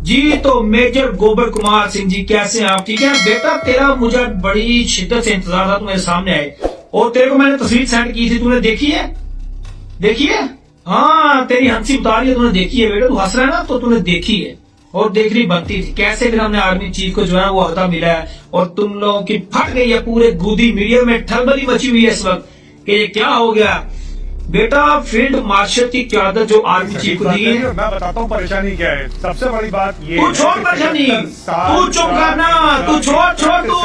जी तो मेजर गोबर कुमार सिंह जी, कैसे हैं आप? ठीक है बेटा, तेरा मुझे बड़ी शिद्दत से इंतजार था, तुम्हारे सामने आए और तेरे को मैंने तस्वीर सेंड की थी, तूने देखी है? देखी है? हाँ, तेरी हंसी उतारी है, तूने देखी है बेटा, तू हंस रहा है ना, तो तूने देखी है और देखनी बनती थी। कैसे फिर हमने आर्मी चीफ को जो है वो अहदा मिला है और तुम लोगों की फट गई है, पूरे गोदी मीडिया में ठलबली मची हुई है इस वक्त कि ये क्या हो गया बेटा। फील्ड मार्शल की क़यादत जो आर्मी चीफ को दी है, मैं बताता हूँ परेशानी क्या है। सबसे बड़ी बात ये, तू छोड़ परेशानी, तू चुप करना, तू छोड़ तू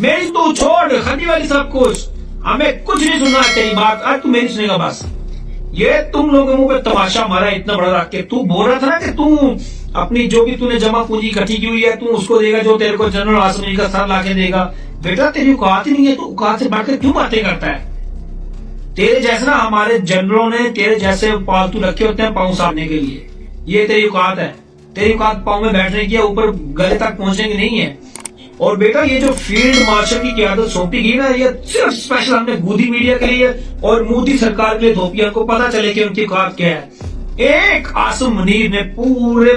मेरी, तू छोड़ खंडी वाली सब कुछ, हमें कुछ नहीं सुनना है तेरी बात। आज तू मेरी सुनेगा बस। ये तुम लोगों के मुंह पे तमाशा मारा इतना बड़ा रख के, तू बोल रहा था ना कि तू अपनी जो भी तूने जमा पूंजी इकट्ठी की हुई है तू उसको देगा, जो तेरे को जनरल आसिम अली का सर लाके देगा। बेटा तेरी औकात ही नहीं है, तू औकात से बढ़कर क्यों बातें करता है? तेरे जैसे ना हमारे जनरलों ने तेरे जैसे पालतू रखे होते हैं पाँव साधने के लिए, ये तेरी औकात है। तेरी औकात पाँव में बैठने की, ऊपर गले तक पहुंचने की नहीं है। और बेटा ये जो फील्ड मार्शल की क़यादत सौंपी गई ना, ये सिर्फ स्पेशल हमने गोदी मीडिया के लिए और मोदी सरकार के लिए थोपी है, उनको पता चले कि उनकी औकात क्या है। एक आसिम मुनीर ने पूरे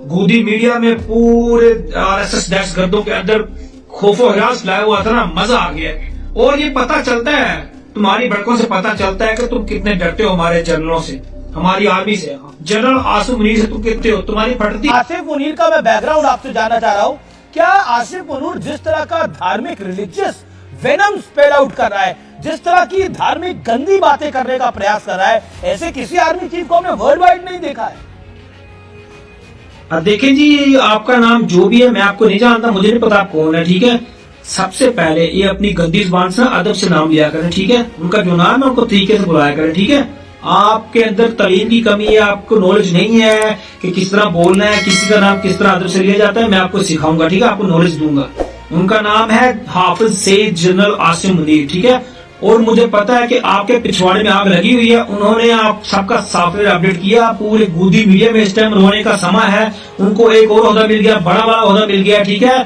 गोदी मीडिया में पूरे आरएसएस दहशतगर्दों के अंदर खौफो हिरास लाया हुआ था ना, मजा आ गया। और ये पता चलता है, तुम्हारी भड़कों से पता चलता है कि तुम कितने डरते हो हमारे जनरलों से, हमारी आर्मी से। जनरल आसिम मुनीर से तुम कितने हो, तुम्हारी फटती। आसिफ मुनीर का मैं बैकग्राउंड आपसे जानना चाह रहा हूँ। क्या आसिफ मुनीर जिस तरह का धार्मिक रिलीजियस वेनम स्पेल आउट कर रहा है, जिस तरह की धार्मिक गंदी बातें करने का प्रयास कर रहा है, ऐसे किसी आर्मी चीफ को हमने वर्ल्ड वाइड नहीं देखा है। अब देखें जी, आपका नाम जो भी है मैं आपको नहीं जानता, मुझे नहीं पता आप कौन है, ठीक है। सबसे पहले ये अपनी गंदी जुबान से अदब से नाम लिया करें, ठीक है। उनका जो नाम है उनको तरीके से बुलाया करें, ठीक है। आपके अंदर तलीम की कमी है, आपको नॉलेज नहीं है कि किस तरह बोलना है, किसी का नाम किस तरह अदब से लिया जाता है, मैं आपको सिखाऊंगा, ठीक है, आपको नॉलेज दूंगा। उनका नाम है हाफिज सैयद जनरल आसिम मुनीर, ठीक है। और मुझे पता है कि आपके पिछवाड़े में आग लगी हुई है, उन्होंने आप सबका सॉफ्टवेयर अपडेट किया, पूरे गोदी मीडिया में इस टाइम रोने का समय है। उनको एक और ओहदा मिल गया, बड़ा बड़ा ओहदा मिल गया, ठीक है।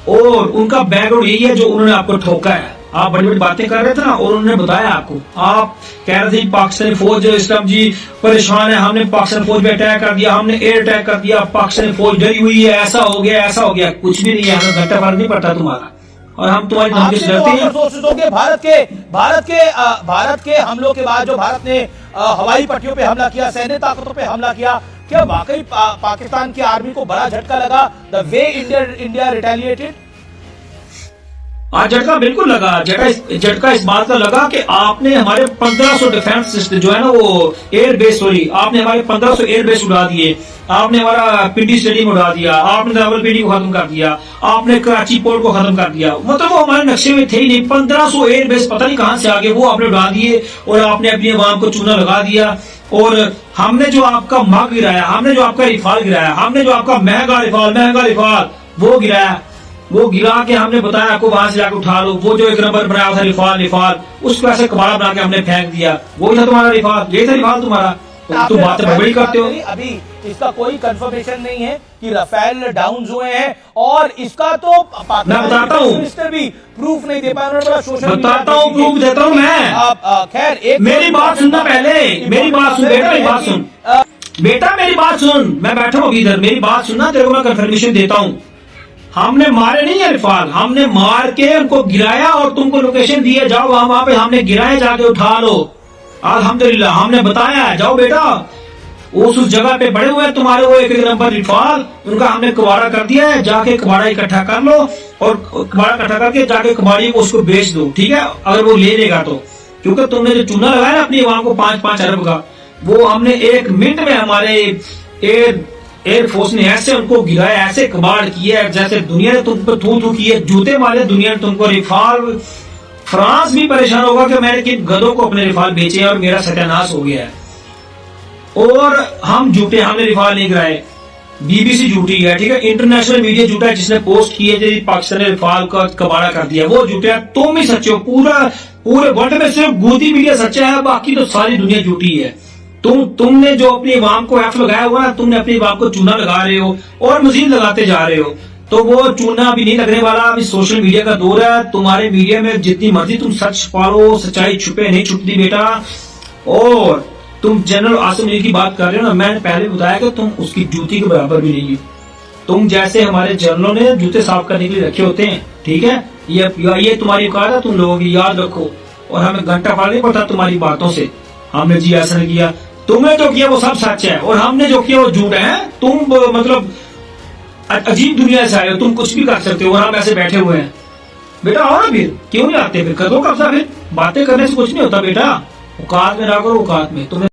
और उनका बैकग्राउंड यही है जो उन्होंने आपको ठोका है। आप बड़ी बड़ी बातें कर रहे थे ना, और उन्होंने बताया आपको, आप कह रहे थे पाकिस्तानी फौज इस टाइम जी परेशान है, हमने पाकिस्तान फौज पे अटैक कर दिया, हमने एयर अटैक कर दिया, पाकिस्तानी फौज डरी हुई है, ऐसा हो गया ऐसा हो गया। कुछ भी नहीं है, हमें घंटा फर्क नहीं पड़ता तुम्हारा, और हम तुम्हारी धमकी से डरते हैं। भारत के हमलों के बाद जो भारत ने हवाई पट्टियों पे हमला किया, सैन्य ताकतों पे हमला किया, क्या वाकई पाकिस्तान की आर्मी को बड़ा झटका लगा? The way India retaliated. आज झटका बिल्कुल लगा। झटका इस बात का लगा कि आपने हमारे 1500 डिफेंस सिस्टम जो है ना, वो एयर बेस, सॉरी, आपने हमारे 1500 एयर बेस उड़ा दिए, आपने हमारा पिंडी स्टेडियम उड़ा दिया, आपने रावलपिंडी को खत्म कर दिया, आपने कराची पोर्ट को खत्म कर दिया। मतलब वो हमारे नक्शे में थे ही नहीं। 1500 एयर बेस पता नहीं कहां से आ गए, वो आपने उड़ा दिए और आपने अपनी अवाम को चूना लगा दिया। और हमने जो आपका मग गिराया, हमने जो आपका रिफाल गिराया, हमने जो आपका महंगा रिफाल वो गिराया, वो गिरा के हमने बताया आपको वहां से जाकर उठा लो। वो जो एक नंबर बनाया था रिफाल, उसको ऐसे कबाड़ा बना के हमने फेंक दिया। वो था तुम्हारा रिफाल, ये था रिफाल तुम्हारा। तुम बातें बड़ी करते हो। अभी इसका कोई कंफर्मेशन नहीं है कि राफेल डाउन हुए हैं, और इसका तो मैं बताता हूँ, मिनिस्टर भी प्रूफ नहीं दे पाए। बताता हूँ, प्रूफ देता हूँ मैं। खैर, एक मेरी बात सुनना पहले, मेरी बात सुन बेटा, मेरी बात सुन बेटा, मेरी बात सुन। मैं बैठा हूँ इधर, मेरी बात सुनना, तेरे को मैं कंफर्मेशन देता हूँ। हमने मारे नहीं है रिफाल, हमने मार के उनको गिराया और तुमको लोकेशन दिए, जाओ वहां पे हमने गिराया, जाके उठा लो। अल्हम्दुलिल्लाह हमने बताया, जाओ बेटा उस जगह पे बड़े हुए हैं तुम्हारे वो एक नंबर रिफाल, उनका हमने कबाड़ा कर दिया है, जाके कबाड़ा इकट्ठा कर लो और कबाड़ा इकट्ठा करके जाके कबाड़ी को उसको बेच दो, ठीक है, अगर वो ले लेगा तो। क्योंकि तुमने जो चूना लगाया ना अपनी अवाम को 5-5 अरब का, वो हमने 1 मिनट में हमारे एयरफोर्स ने ऐसे उनको गिराया, ऐसे कबाड़ किया जैसे दुनिया ने तुम पर थू की है, जूते मारे दुनिया ने तुमको। रिफाल फ्रांस भी परेशान होगा कि मैंने किन गधों को अपने रिफाल बेचे और मेरा सत्यानाश हो गया है। और हम झूठे, हमने रिफाल नहीं गिराए, बीबीसी झूठी है, ठीक है, इंटरनेशनल मीडिया झूठा है, जिसने पोस्ट किए थे पाकिस्तान ने रिफाल का कबाड़ा कर दिया, वो झूठा है। तुम ही सच्चे हो, पूरे वर्ल्ड में सिर्फ गोदी मीडिया सच्चा है, बाकी तो सारी दुनिया झूठी है। तुमने जो अपनी अवाम को एफ लगाया हुआ ना, तुमने अपनी अवाम को चूना लगा रहे हो और मजीद लगाते जा रहे हो। तो वो चूना अभी नहीं लगने वाला। अभी सोशल मीडिया का दौर है, तुम्हारे मीडिया में जितनी मर्जी तुम सच पालो, सच्चाई छुपे नहीं छुपती बेटा। और तुम जनरल आसिम अली की बात कर रहे हो ना, मैंने पहले बताया कि तुम उसकी जूती के बराबर भी नहीं हो। तुम जैसे हमारे जनरलों ने जूते साफ करने के लिए रखे होते हैं, ठीक है, ये तुम्हारी औकात है, तुम लोगों की याद रखो। और हमें घंटा फर्क नहीं पड़ता तुम्हारी बातों से, हमने जी ऐसा नहीं किया, तुमने जो किया वो सब सच है और हमने जो किया वो झूठ है। तुम मतलब अजीब दुनिया से आए हो, तुम कुछ भी कर सकते हो और हम ऐसे बैठे हुए हैं। बेटा आओ ना, फिर क्यों नहीं आते, फिर कर दो कब्जा, फिर बातें करने से कुछ नहीं होता बेटा। औकात में रह करो, औकात में। तुम्हें